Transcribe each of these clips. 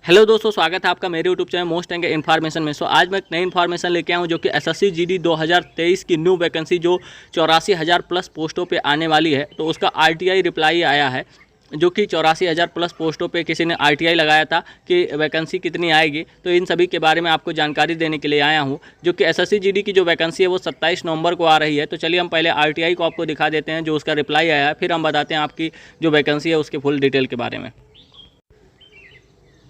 Hello दोस्तों, स्वागत है आपका मेरे YouTube channel most and information में। आज मैं एक नई इन्फॉर्मेशन लेके आया हूँ जो कि एसएससी जीडी 2023 की न्यू वैकेंसी जो 84,000 प्लस पोस्टों पे आने वाली है, तो उसका आरटीआई रिप्लाई आया है जो कि 84,000 प्लस पोस्टों पे किसी ने आरटीआई लगाया था कि वैकेंसी कितनी आएगी। तो इन सभी के बारे में आपको जानकारी देने के लिए आया हूँ। जो कि एसएससी जीडी की जो वैकेंसी है वो 27 नवंबर को आ रही है। तो चलिए हम पहले आरटीआई को आपको दिखा देते हैं जो उसका रिप्लाई आया है, फिर हम बताते हैं आपकी जो वैकेंसी है उसके फुल डिटेल के बारे में।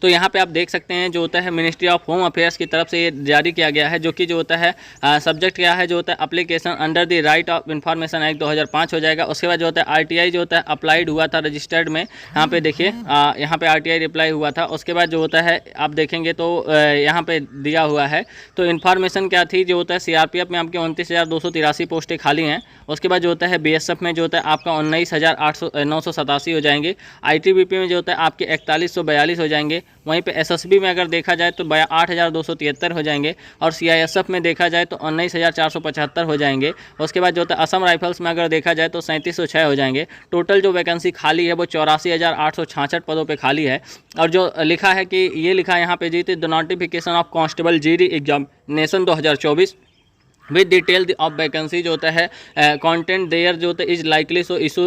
तो यहाँ पे आप देख सकते हैं जो होता है मिनिस्ट्री ऑफ होम अफेयर्स की तरफ से ये जारी किया गया है, जो कि जो होता है सब्जेक्ट क्या है, जो होता है application under the right of information act 2005 हो जाएगा। उसके बाद जो होता है आरटीआई जो होता है अप्लाइड हुआ था रजिस्टर्ड में, यहाँ पे देखिए यहाँ पे आरटीआई रिप्लाई हुआ था। उसके बाद जो होता है आप देखेंगे तो यहाँ पे दिया हुआ है। तो इन्फॉर्मेशन क्या थी, जो होता है सीआरपीएफ में आपके 29,283 पोस्टें खाली हैं। उसके बाद जो होता है बीएसएफ में जो होता है आपका 19,987 हो जाएंगे। आईटीबीपी में जो होता है आपके 4142 हो जाएंगे। वहीं पे एसएसबी में अगर देखा जाए तो 8,273 हो जाएंगे। और सीआईएसएफ में देखा जाए तो 19,475 हो जाएंगे। उसके बाद जो होता है असम राइफल्स में अगर देखा जाए तो 3706 हो जाएंगे। टोटल जो वैकेंसी खाली है वो 84,866 पदों पे खाली है। और जो लिखा है कि ये लिखा है यहाँ पे जी, the notification of constable GD examination 2024 with detail of vacancy जो होता है कंटेंट देयर जो होता है is likely so issue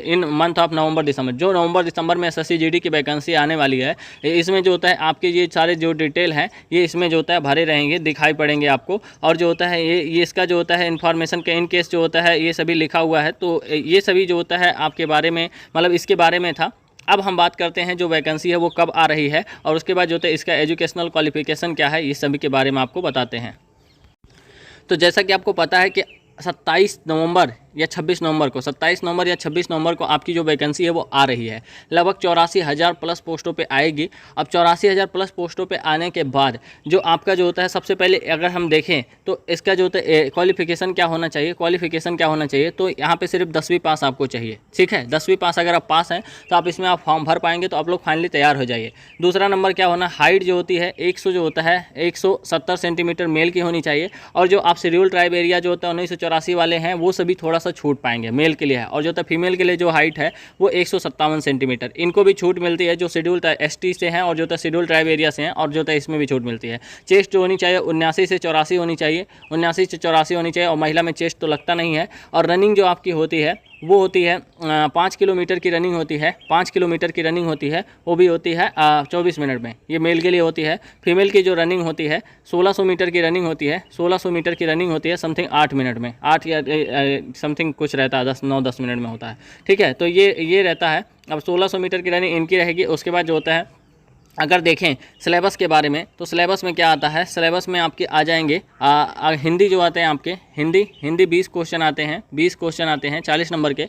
in month of November December. जो नवंबर दिसंबर में एसएससी जीडी की वैकेंसी आने वाली है, इसमें जो होता है आपके ये सारे जो डिटेल हैं ये इसमें जो होता है भरे रहेंगे, दिखाई पड़ेंगे आपको। और जो होता है ये इसका जो होता है इन्फॉर्मेशन के इन केस जो होता है ये सभी लिखा हुआ है। तो ये सभी जो होता है आपके बारे में मतलब इसके बारे में था। अब हम बात करते हैं जो वैकेंसी है वो कब आ रही है, और उसके बाद जो होता है इसका एजुकेशनल क्वालिफिकेशन क्या है, ये सभी के बारे में आपको बताते हैं। तो जैसा कि आपको पता है कि 27 नवंबर या 26 नवंबर को 27 नवंबर या 26 नवंबर को आपकी जो वैकेंसी है वो आ रही है। लगभग 84,000 प्लस पोस्टों पे आएगी। अब 84,000 प्लस पोस्टों पे आने के बाद जो आपका जो होता है सबसे पहले अगर हम देखें तो इसका जो होता है क्वालिफिकेशन क्या होना चाहिए, तो यहाँ पे सिर्फ 10वीं पास आपको चाहिए। ठीक है, 10वीं पास अगर आप पास हैं तो आप इसमें आप फॉर्म भर पाएंगे, तो आप लोग फाइनली तैयार हो जाइए। दूसरा नंबर क्या होना, हाइट जो होती है 170 सेंटीमीटर मेल की होनी चाहिए। और जो आप शेड्यूल ट्राइब एरिया जो होता है 1984 वाले हैं वो सभी थोड़ा सा छूट पाएंगे, मेल के लिए है। और जो होता है फीमेल के लिए जो हाइट है वो 157 सेंटीमीटर, इनको भी छूट मिलती है जो शेड्यूल एसटी से हैं और जो होता है शेड्यूल ट्राइब एरिया से हैं, और जो होता है इसमें भी छूट मिलती है। चेस्ट जो होनी चाहिए 79 से 84 होनी चाहिए, 79 से 84 होनी चाहिए। और महिला में चेस्ट तो लगता नहीं है। और रनिंग जो आपकी होती है वो होती है 5 किलोमीटर की रनिंग होती है, 5 किलोमीटर की रनिंग होती है, वो भी होती है 24 मिनट में। ये मेल के लिए होती है। फीमेल की जो रनिंग होती है 1600 मीटर की रनिंग होती है, 1600 मीटर की रनिंग होती है समथिंग 8 मिनट में, 8 या समथिंग कुछ रहता है 9-10 मिनट में होता है। ठीक है, तो ये रहता है। अब 1600 मीटर की रनिंग इनकी रहेगी। उसके बाद जो होता है अगर देखें सिलेबस के बारे में, तो सिलेबस में क्या आता है, सिलेबस में आपके आ जाएंगे हिंदी जो आते हैं आपके, हिंदी 20 क्वेश्चन आते हैं, 20 क्वेश्चन आते हैं 40 नंबर के।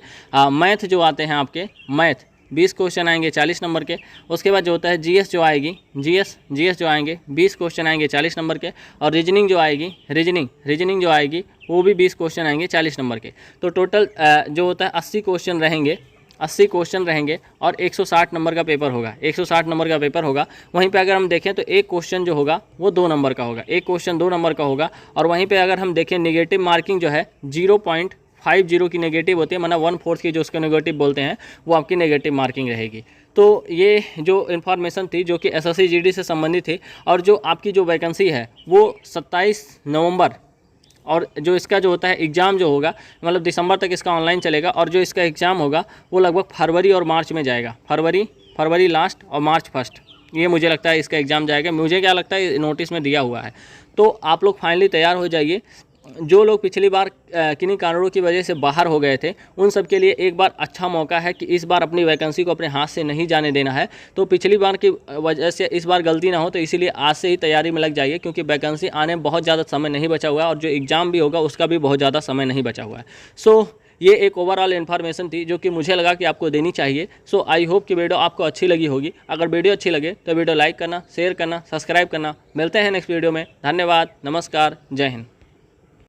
मैथ जो आते हैं आपके, मैथ 20 क्वेश्चन आएंगे 40 नंबर के। उसके बाद जो होता है जीएस जो आएगी, जीएस जो आएंगे 20 क्वेश्चन आएंगे 40 नंबर के। और रीजनिंग जो आएगी, रीजनिंग जो आएगी वो भी 20 क्वेश्चन आएंगे 40 नंबर के। तो टोटल जो होता है 80 क्वेश्चन रहेंगे और 160 नंबर का पेपर होगा, 160 नंबर का पेपर होगा। वहीं पे अगर हम देखें तो एक क्वेश्चन जो होगा वो 2 नंबर का होगा, एक क्वेश्चन 2 नंबर का होगा। और वहीं पे अगर हम देखें नेगेटिव मार्किंग जो है 0.50 की नेगेटिव होती है, मतलब 1/4 की जो उसको नेगेटिव बोलते हैं वो आपकी नेगेटिव मार्किंग रहेगी। तो ये जो इन्फॉर्मेशन थी जो कि एसएससी जीडी से संबंधित थी। और जो आपकी जो वैकेंसी है वो 27 नवंबर, और जो इसका जो होता है एग्ज़ाम जो होगा मतलब दिसंबर तक इसका ऑनलाइन चलेगा। और जो इसका एग्ज़ाम होगा वो लगभग फरवरी और मार्च में जाएगा, फरवरी लास्ट और मार्च फर्स्ट, ये मुझे लगता है इसका एग्ज़ाम जाएगा। मुझे क्या लगता है नोटिस में दिया हुआ है। तो आप लोग फाइनली तैयार हो जाइए। जो लोग पिछली बार किन्हीं कारणों की वजह से बाहर हो गए थे उन सब के लिए एक बार अच्छा मौका है कि इस बार अपनी वैकेंसी को अपने हाथ से नहीं जाने देना है। तो पिछली बार की वजह से इस बार गलती ना हो, तो इसीलिए आज से ही तैयारी में लग जाइए, क्योंकि वैकेंसी आने में बहुत ज़्यादा समय नहीं बचा हुआ है और जो एग्ज़ाम भी होगा उसका भी बहुत ज़्यादा समय नहीं बचा हुआ है। सो ये एक ओवरऑल इन्फॉर्मेशन थी जो कि मुझे लगा कि आपको देनी चाहिए। सो आई होप कि वीडियो आपको अच्छी लगी होगी। अगर वीडियो अच्छी लगे तो वीडियो लाइक करना, शेयर करना, सब्सक्राइब करना। मिलते हैं नेक्स्ट वीडियो में। धन्यवाद, नमस्कार, जय हिंद।